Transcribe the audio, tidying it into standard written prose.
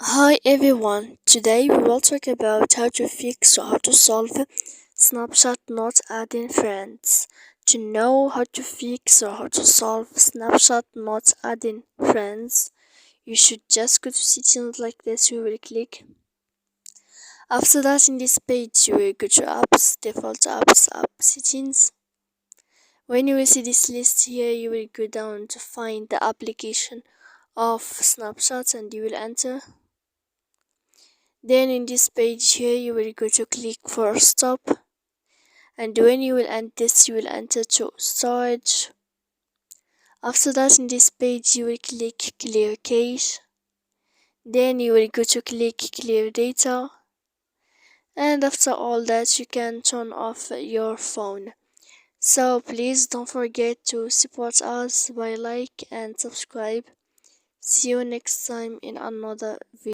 Hi everyone, today we will talk about how to fix or how to solve Snapchat not adding friends. To know how to fix or how to solve Snapchat not adding friends, you should just go to settings like this. You will click. After that, in this page, you will go to apps, default apps, app settings. When you will see this list here, you will go down to find the application of Snapchat and you will enter. Then in this page here you will go to click for stop, and when you will end this you will enter to storage. After that, in this page you will click clear cache, then you will go to click clear data, and after all that you can turn off your phone. So please don't forget to support us by like and subscribe. See you next time in another video.